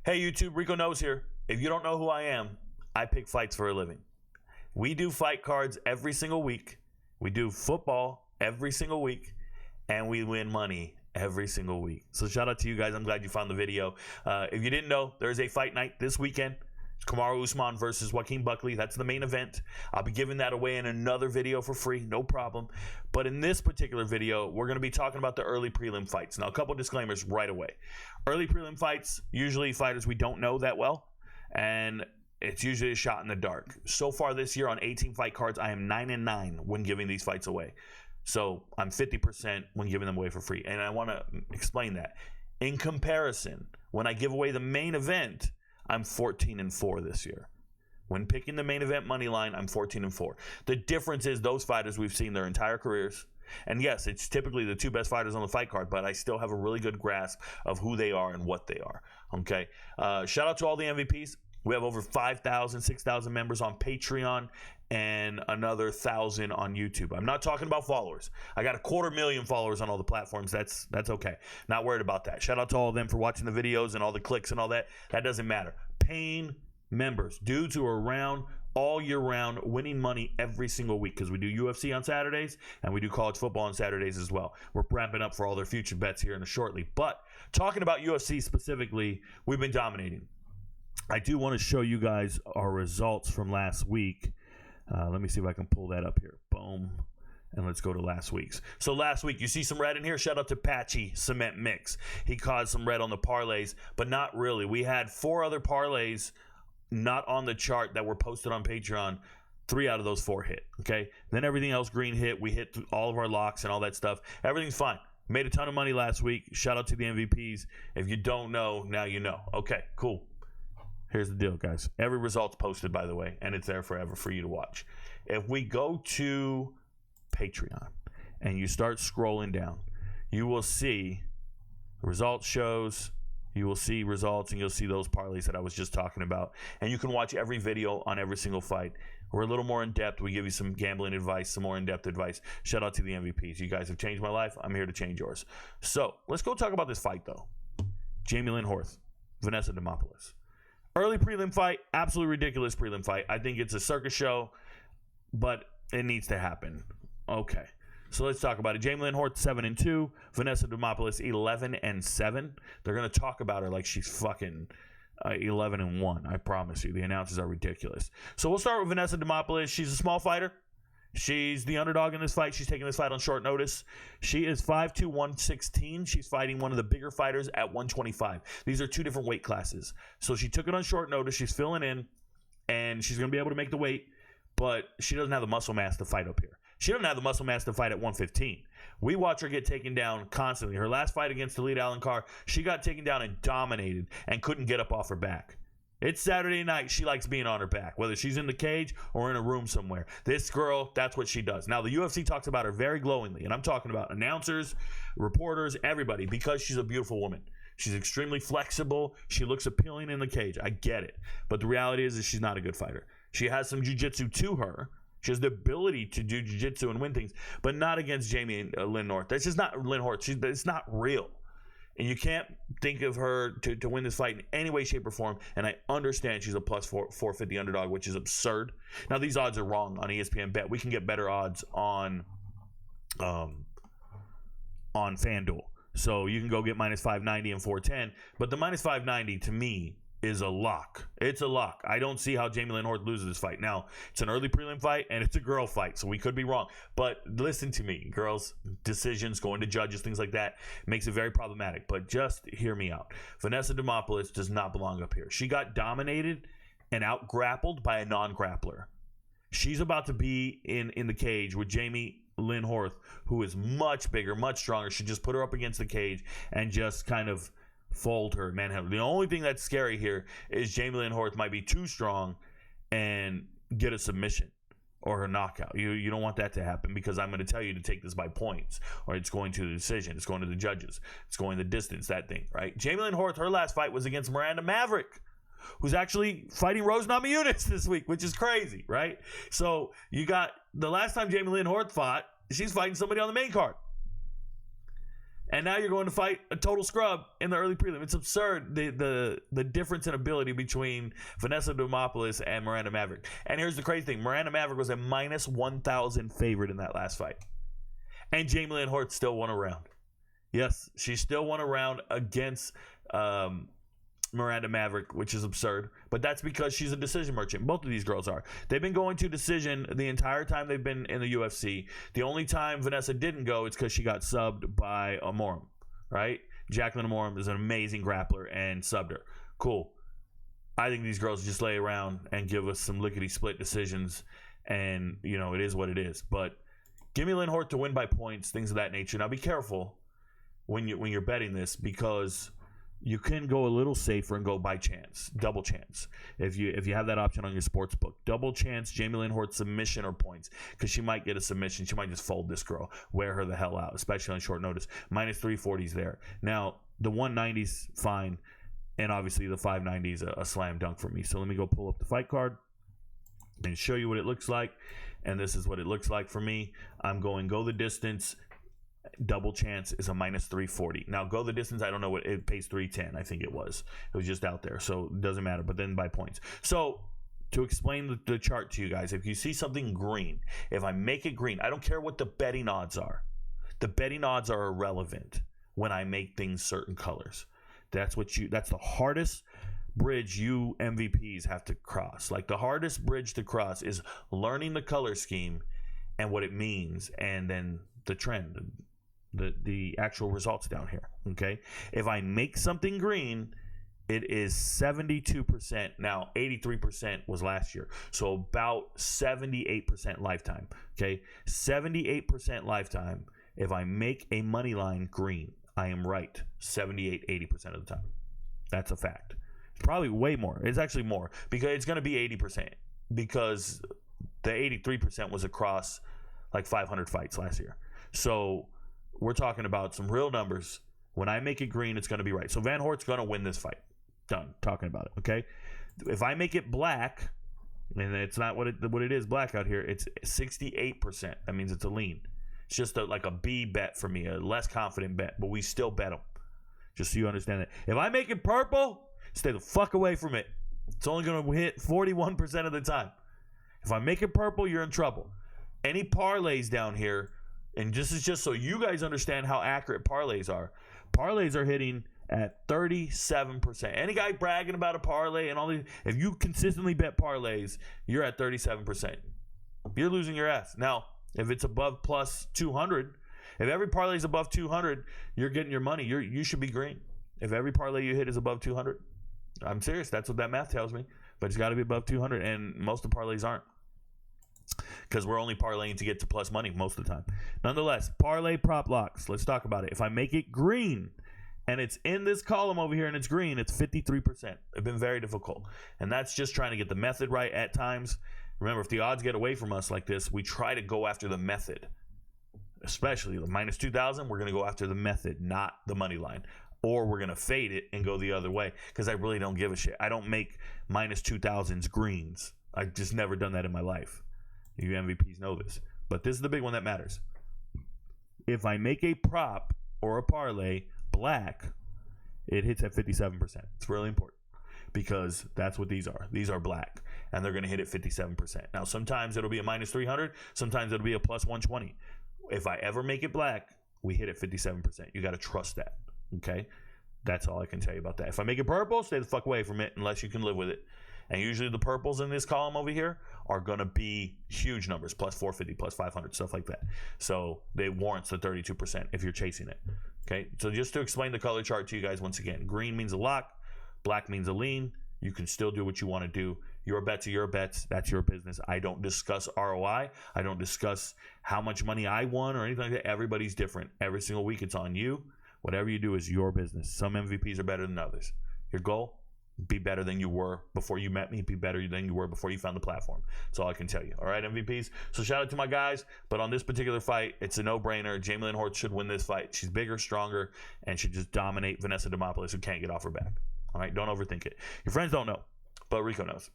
Hey YouTube, Rico Knows here. If you don't know who I am, I pick fights for a living. We do fight cards every single week. We do football every single week. And we win money every single week. So shout out to you guys. I'm glad you found the video. If you didn't know, there's a fight night this weekend. It's Kamaru Usman versus Joaquin Buckley. That's the main event. I'll be giving that away in another video for free, no problem. But in this particular video, we're going to be talking about the early prelim fights. Now, a couple disclaimers right away. Early prelim fights, usually fighters we don't know that well, and it's usually a shot in the dark. So far this year on 18 fight cards, I am 9-9 when giving these fights away. So I'm 50% when giving them away for free. And I want to explain that. In comparison, when I give away the main event, I'm 14-4 this year. When picking the main event money line, I'm 14-4. The difference is those fighters we've seen their entire careers. And yes, it's typically the two best fighters on the fight card, but I still have a really good grasp of who they are and what they are. Okay. Shout out to all the MVPs. We have over 5,000, 6,000 members on Patreon and another 1,000 on YouTube. I'm not talking about followers. I got 250,000 followers on all the platforms. That's okay. Not worried about that. Shout out to all of them for watching the videos and all the clicks and all that. That doesn't matter. Paying members, dudes who are around all year round, winning money every single week, because we do UFC on Saturdays and we do college football on Saturdays as well. We're ramping up for all their future bets here in a shortly. But talking about UFC specifically, we've been dominating. I do want to show you guys our results from last week. Let me see if I can pull that up here. Boom. And let's go to last week's. So last week, you see some red in here? Shout out to Patchy Cement Mix. He caused some red on the parlays, but not really. We had 4 other parlays not on the chart that were posted on Patreon. 3 out of those 4 hit, okay? Then everything else green hit. We hit all of our locks and all that stuff. Everything's fine. Made a ton of money last week. Shout out to the MVPs. If you don't know, now you know. Okay, cool. Here's the deal, guys. Every result's posted, by the way, and it's there forever for you to watch. If we go to Patreon and you start scrolling down, you will see results shows, you will see results, and you'll see those parlays that I was just talking about. And you can watch every video on every single fight. We're a little more in-depth. We give you some gambling advice, some more in-depth advice. Shout out to the MVPs. You guys have changed my life. I'm here to change yours. So let's go talk about this fight, though. Jamey-Lyn Horth, Vanessa Demopoulos. Early prelim fight, absolutely ridiculous prelim fight. I think it's a circus show, but it needs to happen. Okay, so let's talk about it. Jamey-Lyn Horth 7-2, Vanessa Demopoulos 11-7. They're gonna talk about her like she's fucking 11-1. I promise you, the announcers are ridiculous. So we'll start with Vanessa Demopoulos. She's a small fighter. She's the underdog in this fight. She's taking this fight on short notice. She is 5'2", 116. She's fighting one of the bigger fighters at 125. These are 2 different weight classes. So she took it on short notice. She's filling in, and she's going to be able to make the weight, but she doesn't have the muscle mass to fight up here. She doesn't have the muscle mass to fight at 115. We watch her get taken down constantly. Her last fight against Talita Alencar, she got taken down and dominated and couldn't get up off her back. It's Saturday night. She likes being on her back, whether she's in the cage or in a room somewhere. This girl, that's what she does. Now, the UFC talks about her very glowingly, and I'm talking about announcers, reporters, everybody, because she's a beautiful woman. She's extremely flexible. She looks appealing in the cage. I get it. But the reality is she's not a good fighter. She has some jiu-jitsu to her. She has the ability to do jiu-jitsu and win things, but not against Jamey-Lyn Horth. That's just not Lyn Horth. It's not real. And you can't think of her to win this fight in any way, shape, or form. And I understand she's a plus 450 underdog, which is absurd. Now, these odds are wrong on ESPN Bet. We can get better odds on FanDuel. So you can go get minus 590 and 410. But the minus 590, to me, is a lock. It's a lock. I don't see how Jamey-Lyn Horth loses this fight. Now, it's an early prelim fight, and it's a girl fight, so we could be wrong. But listen to me. Girls, decisions, going to judges, things like that, makes it very problematic. But just hear me out. Vanessa Demopoulos does not belong up here. She got dominated and out-grappled by a non-grappler. She's about to be in the cage with Jamey-Lyn Horth, who is much bigger, much stronger. She just put her up against the cage and just kind of fold her, manhandle. The only thing that's scary here is Jamey-Lyn Horth might be too strong and get a submission or a knockout. You don't want that to happen, because I'm going to tell you to take this by points, or it's going to the decision. It's going to the judges. It's going the distance, that thing, right? Jamey-Lyn Horth, her last fight was against Miranda Maverick, who's actually fighting Rose Namajunas this week, which is crazy, right? So you got the last time Jamey-Lyn Horth fought, she's fighting somebody on the main card. And now you're going to fight a total scrub in the early prelim. It's absurd, the difference in ability between Vanessa Demopoulos and Miranda Maverick. And here's the crazy thing. Miranda Maverick was a minus 1,000 favorite in that last fight. And Jamey-Lyn Horth still won a round. Yes, she still won a round against Miranda Maverick, which is absurd. But that's because she's a decision merchant. Both of these girls are. They've been going to decision the entire time they've been in the UFC. The only time Vanessa didn't go is because she got subbed by Amorim, right? Jacqueline Amorim is an amazing grappler and subbed her. Cool. I think these girls just lay around and give us some lickety-split decisions, and, you know, it is what it is. But give me Lynn Horth to win by points, things of that nature. Now, be careful when you're betting this, because you can go a little safer and go by chance, double chance. If you have that option on your sports book, double chance Jamey-Lyn Horth submission or points, because she might get a submission. She might just fold this girl, wear her the hell out, especially on short notice. Minus 340's there. Now the 190's fine, and obviously the 590's a slam dunk for me. So let me go pull up the fight card and show you what it looks like. And this is what it looks like for me. I'm going go the distance. Double chance is a minus 340. Now go the distance, I don't know what it pays, 310. I think it was just out there, so it doesn't matter. But then by points. So to explain the chart to you guys, if you see something green, if I make it green, I don't care what the betting odds are. The betting odds are irrelevant when I make things certain colors. That's the hardest bridge you MVPs have to cross. Like, the hardest bridge to cross is learning the color scheme and what it means, and then the trend, the actual results down here. Okay, if I make something green, it is 72%. Now 83% was last year, so about 78% lifetime. Okay, 78% lifetime. If I make a money line green, I am right 78-80% of the time. That's a fact. It's probably way more. It's actually more, because it's going to be 80%, because the 83% was across like 500 fights last year. So we're talking about some real numbers. When I make it green, it's going to be right. So Van Hort's going to win this fight. Done talking about it, okay? If I make it black, and it's not what it is black out here, it's 68%. That means it's a lean. It's just like a B bet for me, a less confident bet, but we still bet them. Just so you understand that. If I make it purple, stay the fuck away from it. It's only going to hit 41% of the time. If I make it purple, you're in trouble. Any parlays down here, and this is just so you guys understand how accurate parlays are. Parlays are hitting at 37%. Any guy bragging about a parlay and all these, if you consistently bet parlays, you're at 37%. You're losing your ass. Now, if it's above plus 200, if every parlay is above 200, you're getting your money. You should be green. If every parlay you hit is above 200, I'm serious. That's what that math tells me. But it's got to be above 200, and most of the parlays aren't, because we're only parlaying to get to plus money most of the time. Nonetheless, parlay prop locks. Let's talk about it. If I make it green, and it's in this column over here and it's green, it's 53%. It's been very difficult. And that's just trying to get the method right at times. Remember, if the odds get away from us like this, we try to go after the method. Especially the minus 2,000, we're going to go after the method, not the money line. Or we're going to fade it and go the other way, because I really don't give a shit. I don't make minus 2,000s greens. I've just never done that in my life. You MVPs know this. But this is the big one that matters. If I make a prop or a parlay black, it hits at 57%. It's really important, because that's what these are. These are black, and they're going to hit at 57%. Now, sometimes it'll be a minus 300. Sometimes it'll be a plus 120. If I ever make it black, we hit at 57%. You got to trust that. Okay? That's all I can tell you about that. If I make it purple, stay the fuck away from it unless you can live with it. And usually the purples in this column over here are going to be huge numbers, plus 450, plus 500, stuff like that. So they warrants the 32% if you're chasing it. Okay, so just to explain the color chart to you guys once again, green means a lock, black means a lean. You can still do what you want to do. Your bets are your bets. That's your business. I don't discuss ROI. I don't discuss how much money I won or anything like that. Everybody's different. Every single week it's on you. Whatever you do is your business. Some MVPs are better than others. Your goal? Be better than you were before you met me. Be better than you were before you found the platform. That's all I can tell you. All right, MVPs? So shout out to my guys. But on this particular fight, it's a no-brainer. Jamey-Lyn Horth should win this fight. She's bigger, stronger, and should just dominate Vanessa Demopoulos, who can't get off her back. All right, don't overthink it. Your friends don't know, but Rico knows.